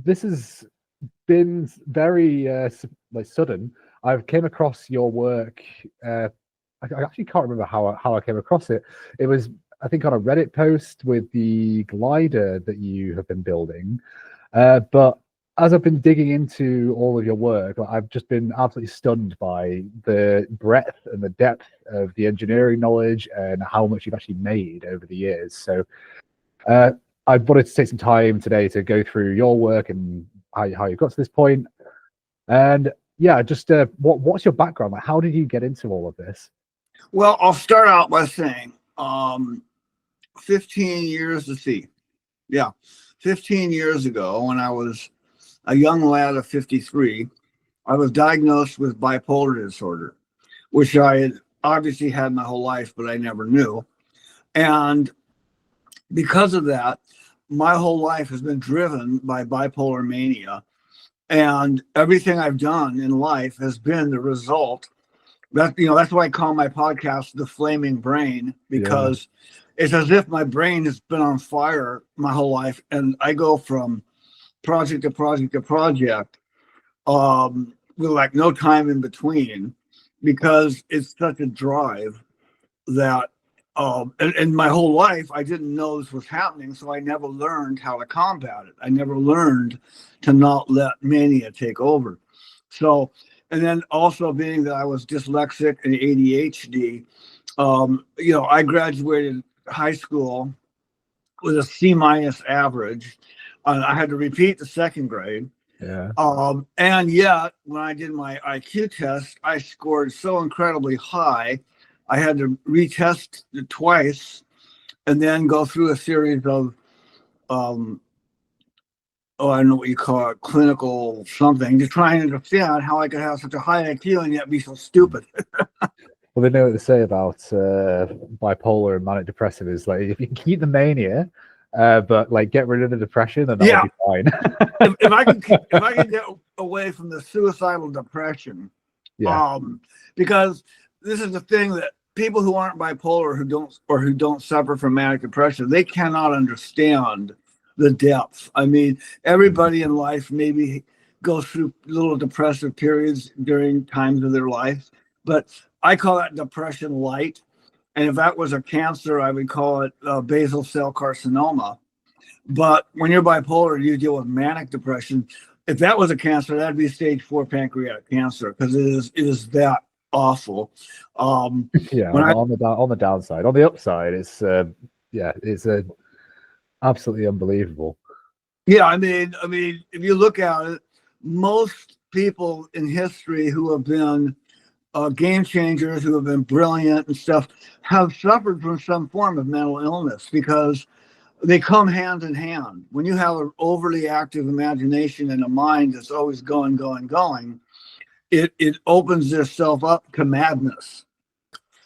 this has been very like sudden. I've came across your work. I actually can't remember how I came across it. It was, I think, on a Reddit post with the glider that you have been building. But as I've been digging into all of your work, like, I've just been absolutely stunned by the breadth and the depth of the engineering knowledge and how much you've actually made over the years. So uh, I wanted to take some time today to go through your work and how you got to this point. And yeah, just what's your background? Like, how did you get into all of this? Well, I'll start out by saying 15 years to see. Yeah, 15 years ago, when I was a young lad of 53, I was diagnosed with bipolar disorder, which I had obviously had my whole life, but I never knew. And because of that, my whole life has been driven by bipolar mania. And everything I've done in life has been the result. That's why I call my podcast The Flaming Brain, Yeah, because it's as if my brain has been on fire my whole life. And I go from project to project to project with like no time in between, because it's such a drive that and my whole life I didn't know this was happening, so I never learned how to combat it. I never learned to not let mania take over. So, and then also being that I was dyslexic and ADHD, I graduated high school with a C- average. I had to repeat the second grade. yeah. And yet, when I did my IQ test, I scored so incredibly high, I had to retest it twice and then go through a series of, I don't know what you call it, clinical something, to try and understand how I could have such a high IQ and yet be so stupid. Well, they know what they say about bipolar and manic depressive is like if you can keep the mania, but like get rid of the depression, then that'll Yeah, be fine. if I can get away from the suicidal depression, Yeah, because this is the thing that people who aren't bipolar, who don't suffer from manic depression, they cannot understand the depth. I mean, everybody in life maybe goes through little depressive periods during times of their life, but I call that depression light. And if that was a cancer, I would call it basal cell carcinoma. But when you're bipolar, you deal with manic depression. If that was a cancer, that'd be stage 4 pancreatic cancer, because it is that awful. yeah. When I On the downside, on the upside, it's yeah, it's absolutely unbelievable. Yeah, I mean, if you look at it, most people in history who have been game changers, who have been brilliant and stuff, have suffered from some form of mental illness, because they come hand in hand. When you have an overly active imagination and a mind that's always going, going, going, it opens itself up to madness.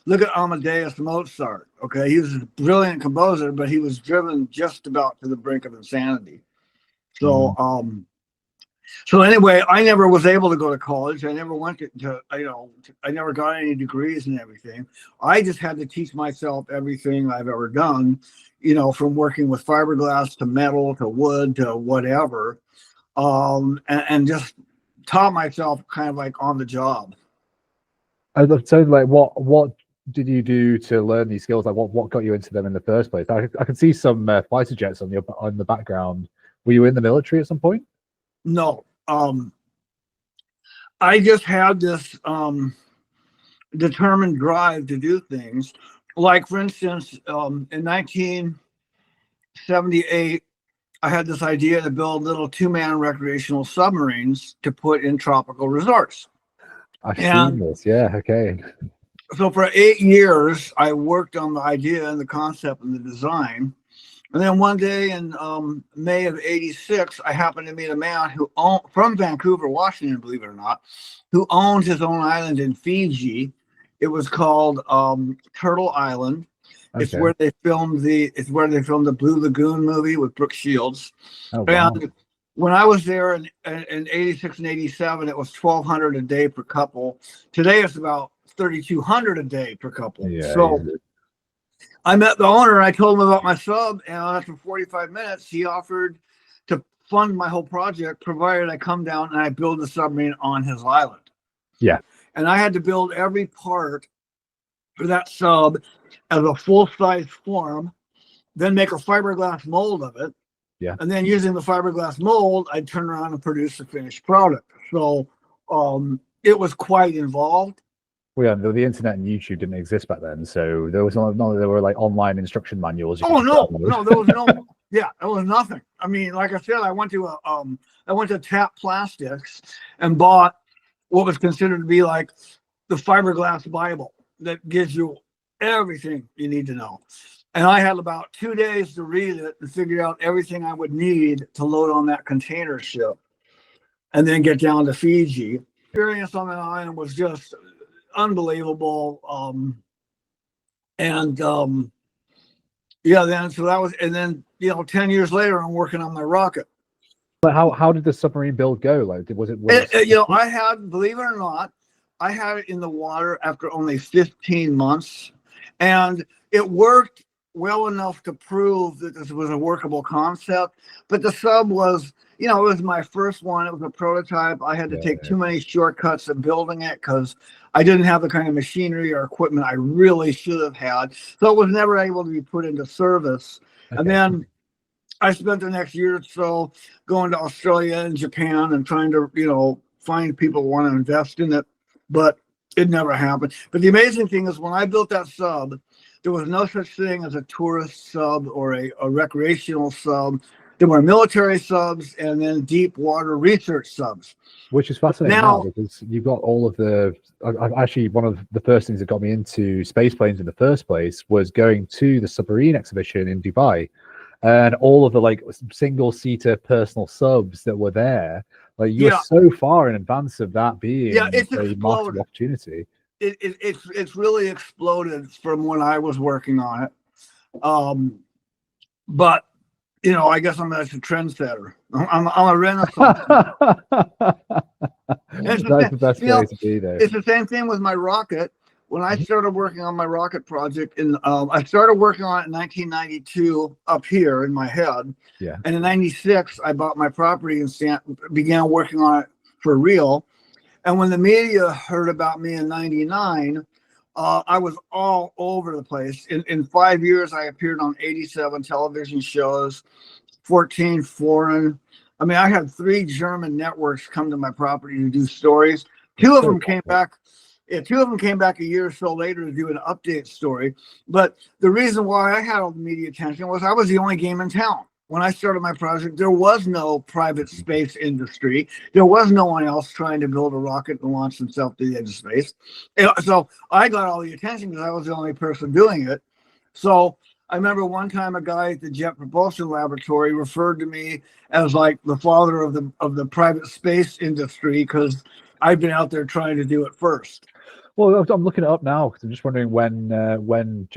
Look at Amadeus Mozart. Okay, he was a brilliant composer, but he was driven just about to the brink of insanity. Mm. So, so anyway, I never was able to go to college. I never went I never got any degrees and everything. I just had to teach myself everything I've ever done, from working with fiberglass to metal to wood to whatever, and just taught myself kind of like on the job. I'd love to know, like, what did you do to learn these skills? Like, what got you into them in the first place? I can see some fighter jets on the background. Were you in the military at some point? No, I just had this determined drive to do things. Like, for instance, in 1978, I had this idea to build little 2-man recreational submarines to put in tropical resorts. I've seen And this. Yeah. Okay. so for 8 years, I worked on the idea and the concept and the design. And then one day in May of '86, I happened to meet a man from Vancouver, Washington, believe it or not, who owned his own island in Fiji. It was called Turtle Island. It's Okay. where they filmed the Blue Lagoon movie with Brooke Shields. Oh wow. And when I was there in '86 and '87, it was 1,200 a day per couple. Today it's about 3,200 a day per couple. Yeah. So I met the owner and I told him about my sub, and after 45 minutes, he offered to fund my whole project, provided I come down and I build a submarine on his island. Yeah. And I had to build every part for that sub as a full-size form, then make a fiberglass mold of it. Yeah. And then using the fiberglass mold, I'd turn around and produce the finished product. So it was quite involved. Well, yeah, the internet and YouTube didn't exist back then, so there was none. There were like online instruction manuals. Oh no, there was no. Yeah, there was nothing. I mean, like I said, I went to Tap Plastics and bought what was considered to be like the fiberglass Bible that gives you everything you need to know. And I had about 2 days to read it and figure out everything I would need to load on that container ship and then get down to Fiji. Experience on that island was just unbelievable. Yeah, then so that was, and then 10 years later, I'm working on my rocket. But how did the submarine build go? Like, was it I had, believe it or not, I had it in the water after only 15 months, and it worked well enough to prove that this was a workable concept. But the sub was, it was my first one. It was a prototype. I had to take too many shortcuts in building it because I didn't have the kind of machinery or equipment I really should have had. So it was never able to be put into service. Okay. And then I spent the next year or so going to Australia and Japan and trying to, find people who want to invest in it, but it never happened. But the amazing thing is when I built that sub, there was no such thing as a tourist sub or a recreational sub. There were military subs and then deep water research subs. Which is fascinating now because you've got all of the. Actually, one of the first things that got me into space planes in the first place was going to the submarine exhibition in Dubai, and all of the like single-seater personal subs that were there. Like you're so far in advance of that being it's a market opportunity. It's really exploded from when I was working on it. But I guess I'm a trendsetter. I'm a renaissance. That's the best way to be there. It's the same thing with my rocket. When I started working on my rocket project, I started working on it in 1992 up here in my head. Yeah. And in 96, I bought my property and began working on it for real. And when the media heard about me in 99, I was all over the place. In 5 years, I appeared on 87 television shows, 14 foreign. I mean, I had 3 German networks come to my property to do stories. Two of them came back a year or so later to do an update story. But the reason why I had all the media attention was I was the only game in town. When I started my project, there was no private space industry. There was no one else trying to build a rocket and launch themselves to the edge of space. So I got all the attention because I was the only person doing it. So I remember one time a guy at the Jet Propulsion Laboratory referred to me as like the father of the private space industry because I've been out there trying to do it first. Well, I'm looking it up now because I'm just wondering when Elon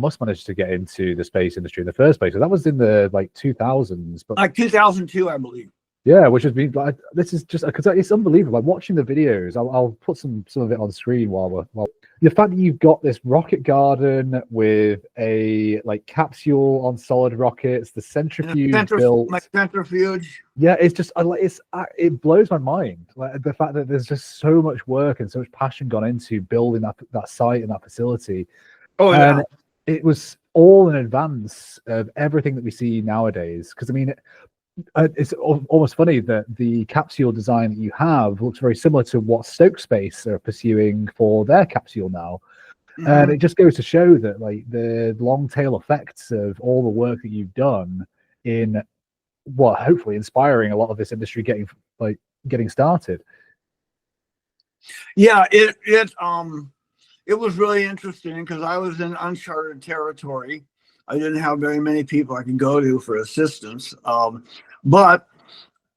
Musk managed to get into the space industry in the first place. So that was in the 2000s, but like 2002, I believe. Yeah, which has been like, this is just because it's unbelievable. Like watching the videos, I'll put some of it on screen while the fact that you've got this rocket garden with a capsule on solid rockets, the centrifuge built, centrifuge. Yeah, it's just it blows my mind. Like the fact that there's just so much work and so much passion gone into building that site and that facility. Oh yeah, and it was all in advance of everything that we see nowadays. Because I mean. It's almost funny that the capsule design that you have looks very similar to what Stoke Space are pursuing for their capsule now. Mm-hmm. And it just goes to show that the long tail effects of all the work that you've done in hopefully inspiring a lot of this industry getting started. Yeah, it was really interesting because I was in uncharted territory. I didn't have very many people I could go to for assistance. But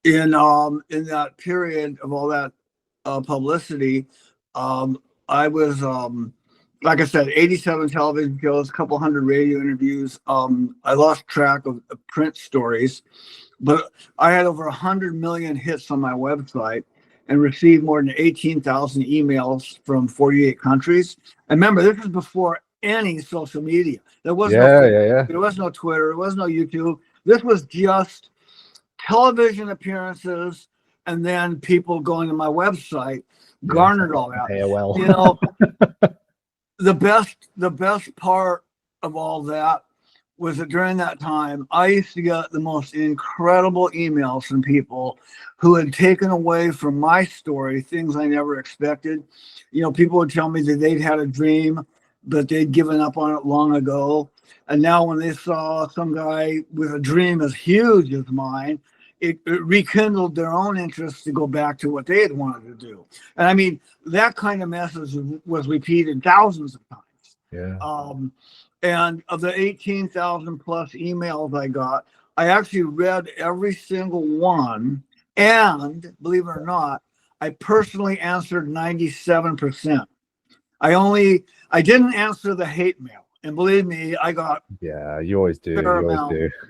in that period of all that publicity, I was, like I said, 87 television shows, a couple hundred radio interviews. I lost track of print stories, but I had over 100 million hits on my website and received more than 18,000 emails from 48 countries. And remember, this was before any social media. There was there was no Twitter, there was no YouTube. This was just television appearances, and then people going to my website garnered all that. AOL. You know, the best part of all that was that during that time, I used to get the most incredible emails from people who had taken away from my story things I never expected. You know, people would tell me that they'd had a dream, but they'd given up on it long ago. And now when they saw some guy with a dream as huge as mine, it rekindled their own interest to go back to what they had wanted to do. And I mean, that kind of message was repeated thousands of times. Yeah. And of the 18,000 plus emails I got, I actually read every single one. And believe it or not, I personally answered 97%. I didn't answer the hate mail. And believe me, I got you always do.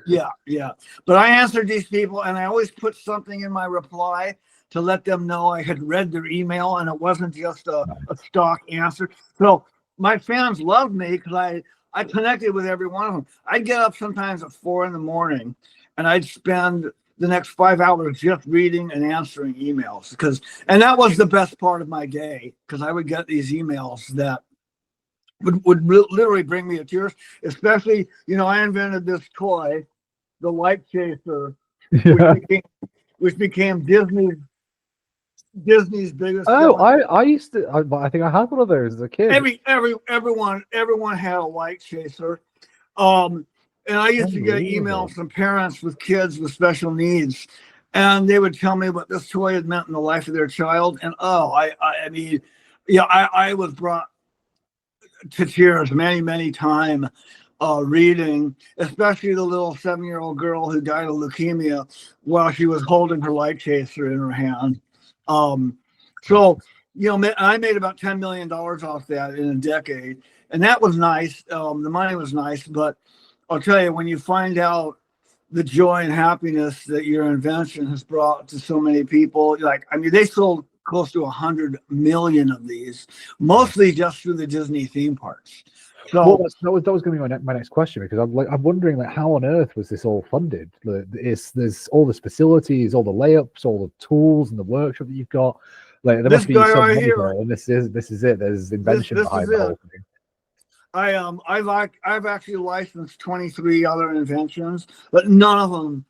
Yeah. But I answered these people, and I always put something in my reply to let them know I had read their email, and it wasn't just a stock answer. So my fans loved me because I connected with every one of them. I'd get up sometimes at 4 a.m, and I'd spend the next 5 hours just reading and answering emails and that was the best part of my day, because I would get these emails that would literally bring me to tears. Especially, you know, I invented this toy, the Light Chaser, which became Disney's biggest. I used to. I think I had one of those as a kid. Everyone had a Light Chaser. And I used to get emails from parents with kids with special needs, and they would tell me what this toy had meant in the life of their child. And I mean, yeah, I was brought to tears many times reading, especially the little 7-year-old girl who died of leukemia while she was holding her Light Chaser in her hand. So, you know, I made about $10 million off that in a decade, and that was nice. The money was nice, but I'll tell you, when you find out the joy and happiness that your invention has brought to so many people, like, I mean, they sold close to 100 million of these, mostly just through the Disney theme parks. So that was going to be my next question, because I'm wondering, like, how on earth was this all funded? There's all this facilities, all the layups, all the tools, and the workshop that you've got. Like, there must be some money there, and this is it. There's invention behind the whole thing. I've actually licensed 23 other inventions, but none of them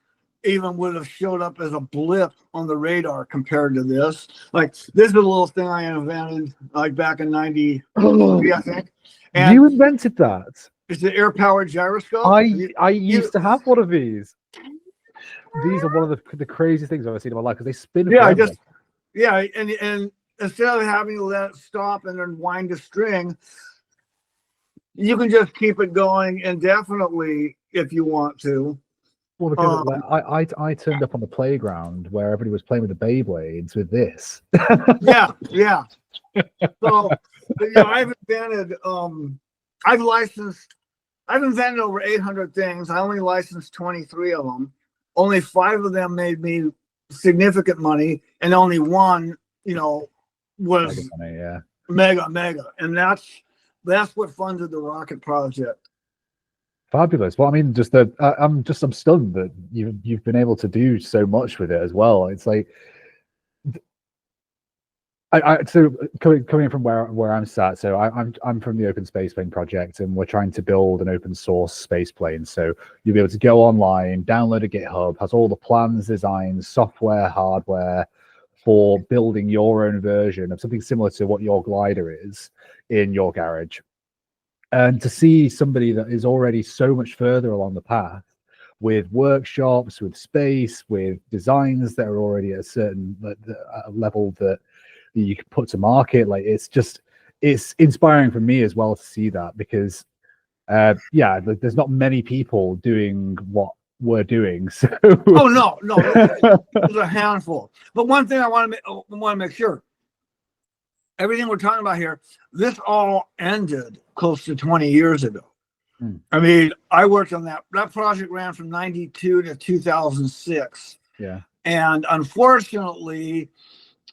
even would have showed up as a blip on the radar compared to this. Like, this is a little thing I invented like back in '93, I think. And you invented that? It's an air-powered gyroscope. I used to have one of these. These are one of the craziest things I've ever seen in my life, because they spin. And instead of having to let it stop and then wind a string, you can just keep it going indefinitely if you want to. Well, because I turned up on the playground where everybody was playing with the Beyblades with this. Yeah. So, you know, I've invented over 800 things. I only licensed 23 of them. Only 5 of them made me significant money, and only one, you know, was mega. And that's what funded the rocket project. Fabulous. Well, I mean, I'm stunned that you've been able to do so much with it as well. It's like, so coming from where I'm sat, so I'm from the Open Space Plane project, and we're trying to build an open source space plane. So you'll be able to go online, download a GitHub, has all the plans, designs, software, hardware for building your own version of something similar to what your glider is in your garage. And to see somebody that is already so much further along the path, with workshops, with space, with designs that are already at a certain level that you can put to market, like, it's inspiring for me as well to see that, because there's not many people doing what we're doing. So no, there's a handful. But one thing I want to make sure, everything we're talking about here, this all ended close to 20 years ago. I mean, I worked on that project, ran from 92 to 2006. Yeah. And unfortunately,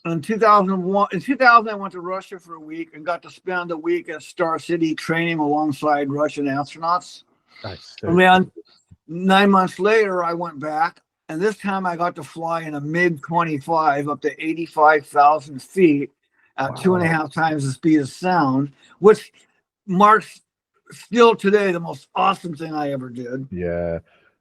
in 2000, I went to Russia for a week and got to spend a week at Star City training alongside Russian astronauts. Nice. And then 9 months later, I went back And this time I got to fly in a MiG-25 up to 85,000 feet at Wow. 2.5 times the speed of sound, which marks still today the most awesome thing I ever did. Yeah.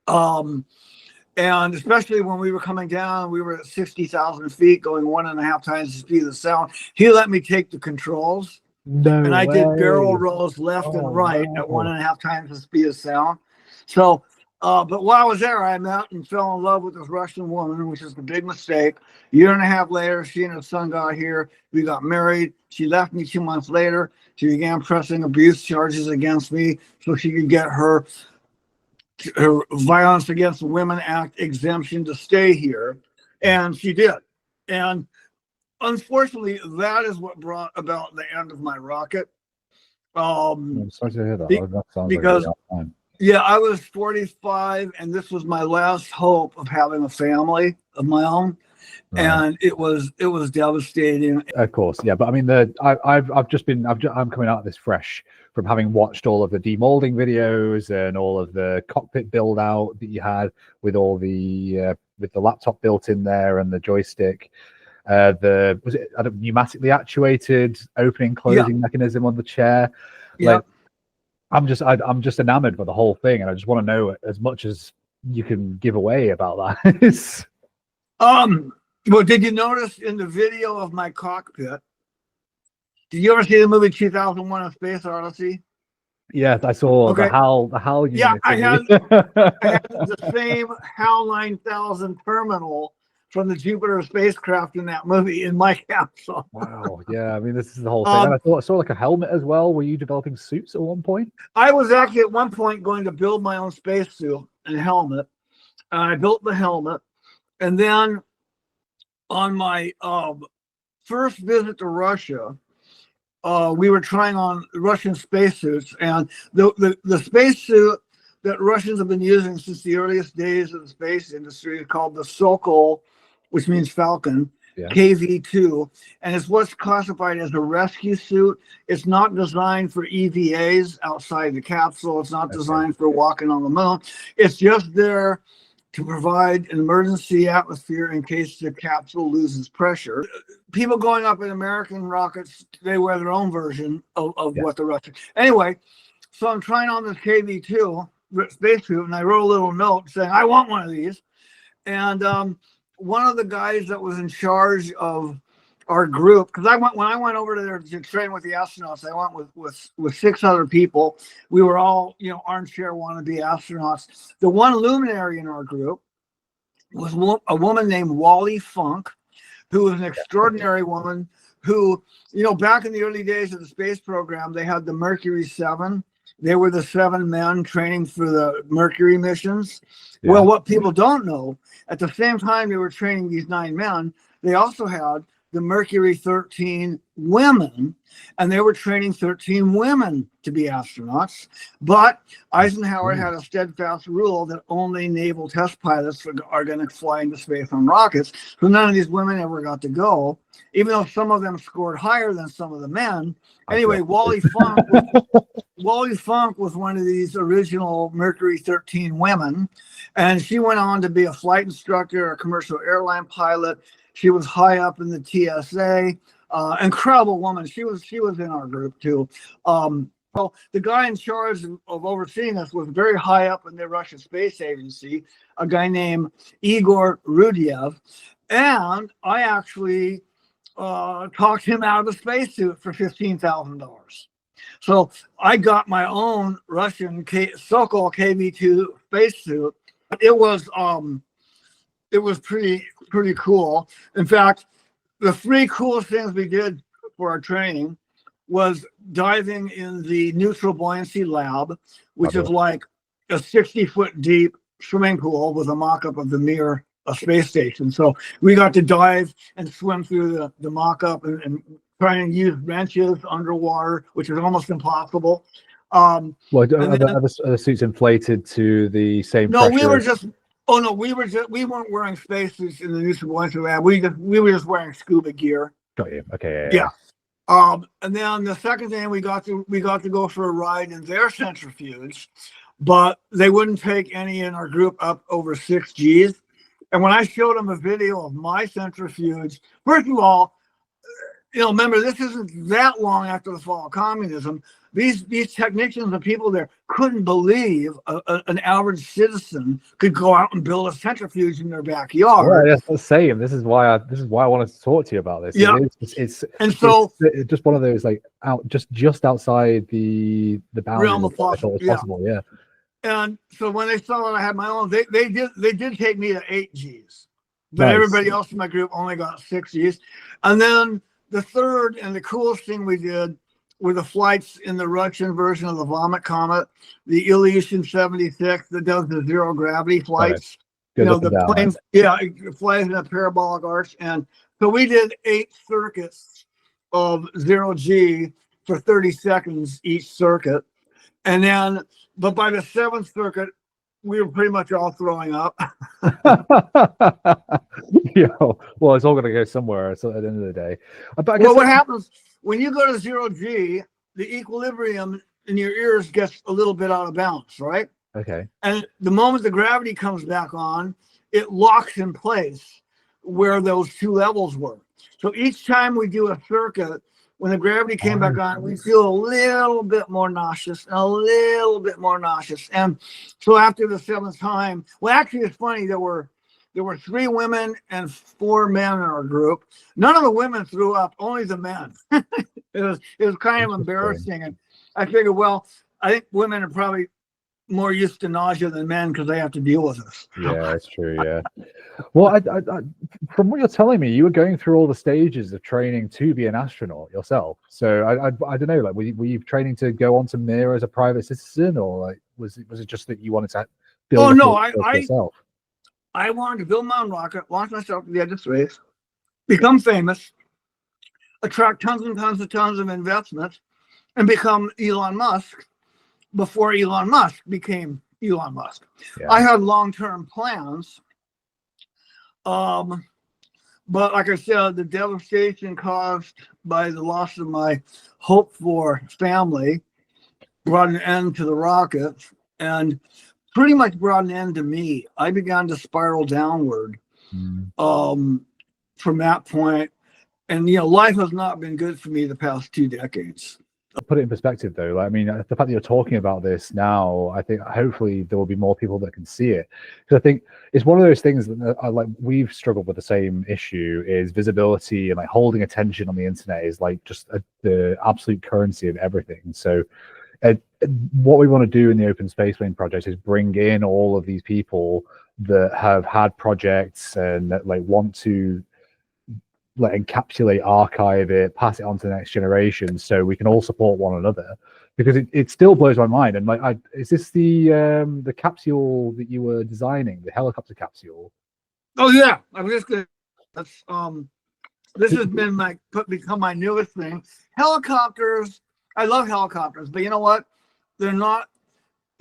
And especially when we were coming down, we were at 60,000 feet going 1.5 times the speed of the sound. He let me take the controls. No And I way. did barrel rolls left and right at 1.5 times the speed of sound. So, but while I was there, I met and fell in love with this Russian woman, which is the big mistake. 1.5 years later, she and her son got here. We got married. She left me 2 months later. She began pressing abuse charges against me so she could get her Violence Against Women Act exemption to stay here. And she did. And unfortunately, that is what brought about the end of my rocket. I'm sorry to hear that. That sounds because like a really yeah, I was 45, and this was my last hope of having a family of my own, and it was devastating. Of course, yeah, but I mean, I'm coming out of this fresh from having watched all of the demolding videos and all of the cockpit build out that you had with all the with the laptop built in there and the joystick. Was it pneumatically actuated opening closing mechanism on the chair? Yeah. Like, I'm just enamored by the whole thing, and I just want to know as much as you can give away about that. Well, did you notice in the video of my cockpit? Did you ever see the movie 2001: A Space Odyssey? Yes, I saw the HAL unit. Yeah, I had the same HAL 9000 terminal from the Jupiter spacecraft in that movie in my capsule. Wow. Yeah, I mean, this is the whole thing. And I saw like a helmet as well. Were you developing suits at one point? I was actually at one point going to build my own spacesuit and helmet. I built the helmet, and then on my first visit to Russia, we were trying on Russian spacesuits, and the spacesuit that Russians have been using since the earliest days of the space industry is called the Sokol, which means Falcon, KV-2, and it's what's classified as a rescue suit. It's not designed for EVAs outside the capsule. It's not designed for walking on the moon. It's just there to provide an emergency atmosphere in case the capsule loses pressure. People going up in American rockets, they wear their own version of what the Russians. Anyway, so I'm trying on this KV-2 spacesuit, and I wrote a little note saying, I want one of these. And one of the guys that was in charge of our group, because when I went over there to train with the astronauts, I went with 6 other people. We were all, armchair wannabe astronauts. The one luminary in our group was a woman named Wally Funk, who was an extraordinary woman who, back in the early days of the space program, they had the Mercury 7. They were the 7 men training for the Mercury missions. Yeah. Well, what people don't know, at the same time they were training these 9 men, they also had the Mercury 13 women, and they were training 13 women to be astronauts. But Eisenhower had a steadfast rule that only naval test pilots are going to fly into space on rockets. So none of these women ever got to go, even though some of them scored higher than some of the men. Anyway, Wally Funk was one of these original Mercury 13 women, and she went on to be a flight instructor, a commercial airline pilot. She was high up in the TSA. Incredible woman. She was in our group too. Well, the guy in charge of overseeing us was very high up in the Russian Space Agency, a guy named Igor Rudyev, and I actually talked him out of a spacesuit for $15,000. So I got my own Russian Sokol KV-2 spacesuit. It was pretty cool. In fact, the 3 coolest things we did for our training was diving in the neutral buoyancy lab, which is like a 60-foot deep swimming pool with a mock-up of the Mir space station. So we got to dive and swim through the mock-up and try and use wrenches underwater, which is almost impossible. Well, are the suits inflated to the same No, pressure? We weren't wearing spacesuits in the neutral buoyancy lab. We were just wearing scuba gear. Got you. Okay. Yeah. And then the second thing we got to go for a ride in their centrifuge, but they wouldn't take any in our group up over 6 Gs. And when I showed them a video of my centrifuge, first of all, remember, this isn't that long after the fall of communism. These technicians and people there couldn't believe an average citizen could go out and build a centrifuge in their backyard. Yeah, that's the same. This is why I wanted to talk to you about this. Yeah, it's just one of those like just outside the boundaries realm of possible. Yeah. And so when they saw that I had my own, they did take me to 8 Gs, but Nice. everybody else in my group only got 6 Gs. And then the third and the coolest thing we did were the flights in the Russian version of the Vomit Comet, the Ilyushin 76 that does the zero gravity flights. The plane, it flies in a parabolic arch. And so we did 8 circuits of 0G for 30 seconds each circuit. And then, but by the 7th circuit, we were pretty much all throwing up. Well, it's all going to go somewhere so at the end of the day. But what happens when you go to 0G, the equilibrium in your ears gets a little bit out of balance, right? Okay. And the moment the gravity comes back on, it locks in place where those 2 levels were. So each time we do a circuit, when the gravity came back on, we feel a little bit more nauseous, and a little bit more nauseous. And so after the 7th time, well, actually, it's funny. There were 3 women and 4 men in our group. None of the women threw up, only the men. It was kind of embarrassing. And I figured, well, I think women are probably more used to nausea than men because they have to deal with us. Yeah, that's true. Yeah. Well, I, from what you're telling me, you were going through all the stages of training to be an astronaut yourself. So I don't know, like, were you training to go on to Mir as a private citizen, or like was it just that you wanted to build? Yourself? I wanted to build my own rocket, launch myself to the edge of space, become famous, attract tons and tons of investment, and become Elon Musk before Elon Musk became Elon Musk. Yeah. I had long-term plans. But like I said, the devastation caused by the loss of my hoped-for family brought an end to the rocket and pretty much brought an end to me. I began to spiral downward from that point. And, life has not been good for me the past 2 decades. Put it in perspective, though. Like, I mean, the fact that you're talking about this now, I think hopefully there will be more people that can see it. Because I think it's one of those things that like we've struggled with the same issue is visibility, and like holding attention on the internet is like just the absolute currency of everything. So what we want to do in the Open Spaceplane project is bring in all of these people that have had projects and that like want to like encapsulate, archive it, pass it on to the next generation, so we can all support one another. Because it still blows my mind. And like, is this the capsule that you were designing, the helicopter capsule? Oh yeah, I'm just gonna. That's this has been become my newest thing. Helicopters. I love helicopters, but you know what? They're not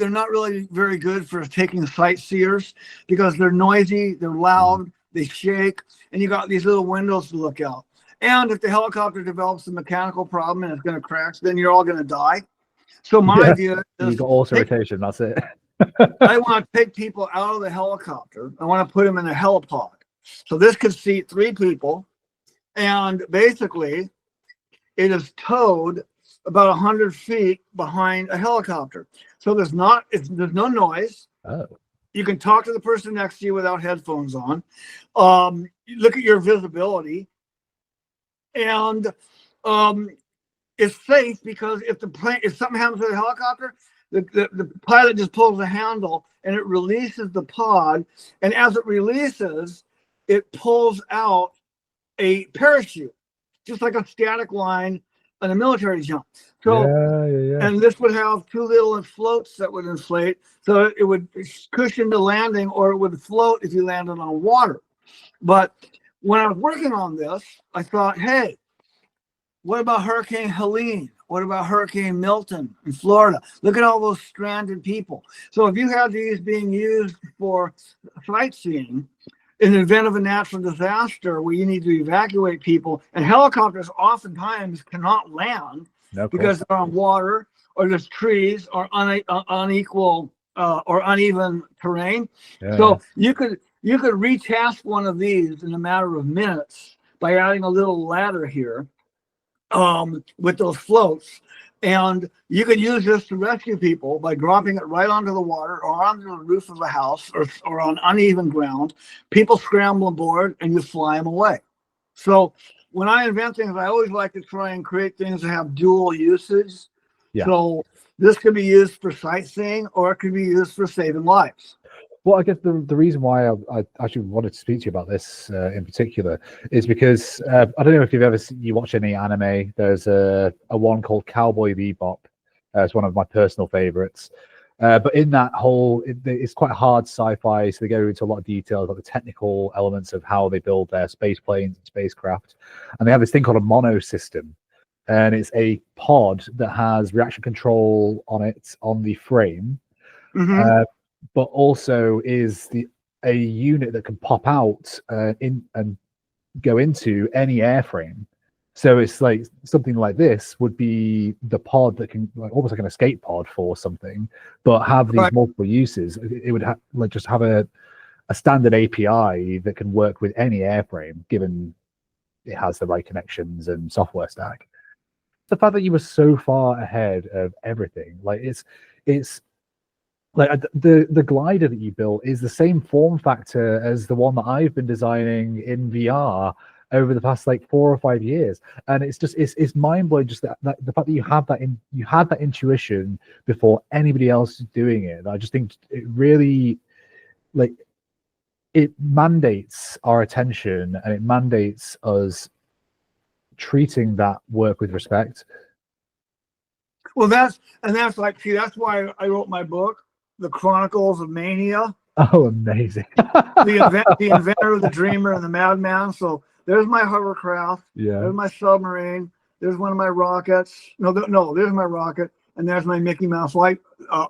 really very good for taking sightseers because they're noisy, they're loud, they shake, and you got these little windows to look out. And if the helicopter develops a mechanical problem and it's going to crash, then you're all going to die. So my idea is you got also rotation. That's it. I want to take people out of the helicopter. I want to put them in a helipod. So this could seat 3 people, and basically, it is towed about 100 feet behind a helicopter. So there's no noise. Oh. You can talk to the person next to you without headphones on. Look at your visibility. And it's safe because if something happens to the helicopter, the pilot just pulls the handle and it releases the pod. And as it releases, it pulls out a parachute, just like a static line on a military jump. So, and this would have 2 little floats that would inflate, so it would cushion the landing, or it would float if you landed on water. But when I was working on this, I thought, hey, what about Hurricane Helene? What about Hurricane Milton in Florida? Look at all those stranded people. So if you have these being used for sightseeing, in the event of a natural disaster where you need to evacuate people, and helicopters oftentimes cannot land because they're on water or there's trees or unequal or uneven terrain. So you could you could retask one of these in a matter of minutes by adding a little ladder here with those floats. And you could use this to rescue people by dropping it right onto the water or onto the roof of a house or on uneven ground. People scramble aboard and you fly them away. So when I invent things, I always like to try and create things that have dual usage. Yeah. So this could be used for sightseeing or it could be used for saving lives. Well, I guess the reason why I actually wanted to speak to you about this in particular is because I don't know if you've ever you watch any anime. There's a one called Cowboy Bebop. It's one of my personal favorites. But in that whole, it's quite hard sci-fi, so they go into a lot of details about the technical elements of how they build their space planes and spacecraft. And they have this thing called a mono system, and it's a pod that has reaction control on it on the frame. Mm-hmm. But also is a unit that can pop out in and go into any airframe. So it's like something like this would be the pod that can, like, almost like an escape pod for something, but have these multiple uses. It would have like just have a standard API that can work with any airframe, given it has the right connections and software stack. The fact that you were so far ahead of everything, like it's like the glider that you built is the same form factor as the one that I've been designing in VR over the past like 4 or 5 years, and it's mind blowing just that the fact that you had that intuition before anybody else is doing it. I just think it really it mandates our attention and it mandates us treating that work with respect. Well, that's why I wrote my book, The Chronicles of Mania. Oh, amazing. the inventor, the dreamer, and the madman. So there's my hovercraft. Yeah. There's my submarine. There's one of my rockets. No, there's my rocket. And there's my Mickey Mouse light,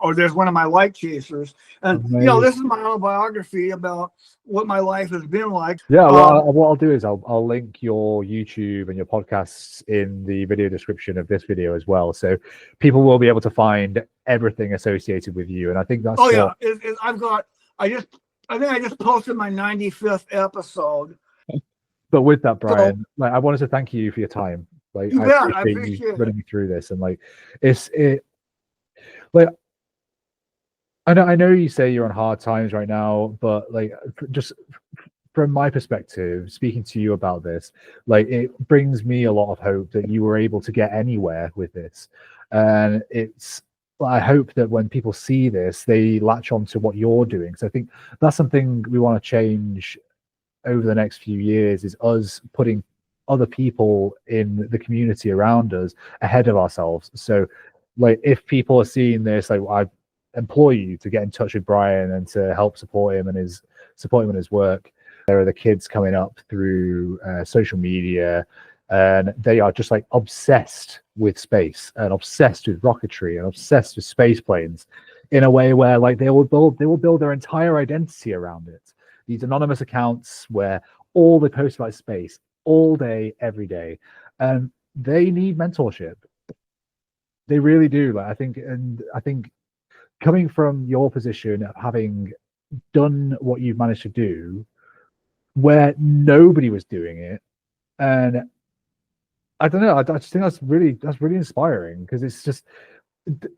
or there's one of my light chasers. And, amazing. This is my autobiography about what my life has been like. Yeah, well, what I'll do is I'll link your YouTube and your podcasts in the video description of this video as well. So people will be able to find everything associated with you. And I think that's I think I just posted my 95th episode. But with that, Brian, I wanted to thank you for your time. Like, I appreciate you running me through this, and I know you say you're on hard times right now, but just from my perspective, speaking to you about this, it brings me a lot of hope that you were able to get anywhere with this, and I hope that when people see this, they latch on to what you're doing. So I think that's something we want to change over the next few years, is us putting other people in the community around us ahead of ourselves. So if people are seeing this, I implore you to get in touch with Brian and to help support him in his work. There are the kids coming up through social media, and they are just obsessed with space and obsessed with rocketry and obsessed with space planes in a way where they will build their entire identity around it. These anonymous accounts where all they post about space all day, every day, and they need mentorship. They really do. I think coming from your position of having done what you've managed to do, where nobody was doing it, and I don't know. I just think that's really inspiring, because it's just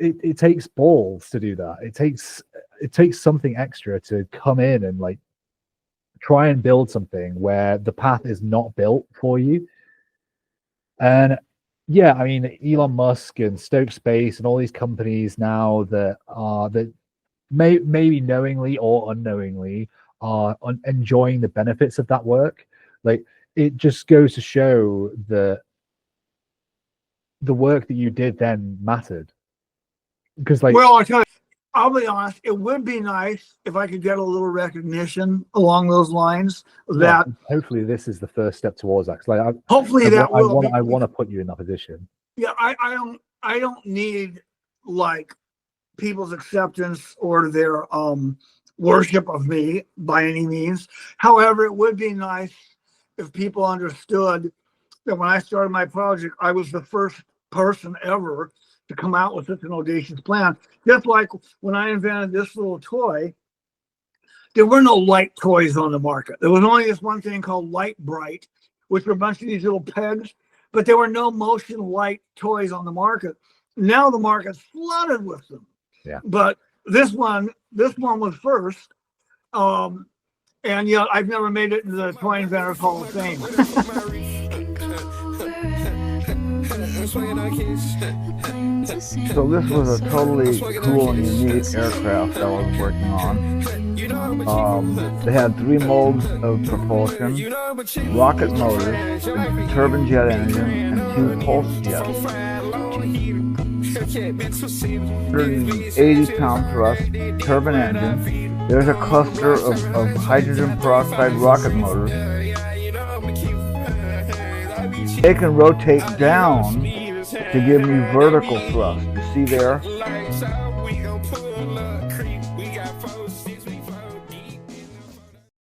it takes balls to do that. It takes something extra to come in and try and build something where the path is not built for you. And yeah, I mean, Elon Musk and Stoke Space and all these companies now that maybe knowingly or unknowingly are enjoying the benefits of that work. It just goes to show that the work that you did then mattered. Because well, I'll be honest, it would be nice if I could get a little recognition along those lines. That hopefully this is the first step towards that. Hopefully I want to put you in that position. Yeah, I don't need people's acceptance or their worship of me by any means. However, it would be nice if people understood that when I started my project, I was the first person ever to come out with such an audacious plan. Just like when I invented this little toy there were no light toys on the market. There was only this one thing called Light Bright, which were a bunch of these little pegs, but there were no motion light toys on the market. Now the market's flooded with them. Yeah. But this one was first. And yeah, I've never made it into the Toy Inventors Hall of Fame. So this was a totally cool and unique aircraft I was working on. They had 3 modes of propulsion, rocket motors, a turbine jet engine, and 2 pulse jets. 180-pound thrust turbine engine. There's a cluster of hydrogen peroxide rocket motors. They can rotate down to give me vertical thrust. You see there?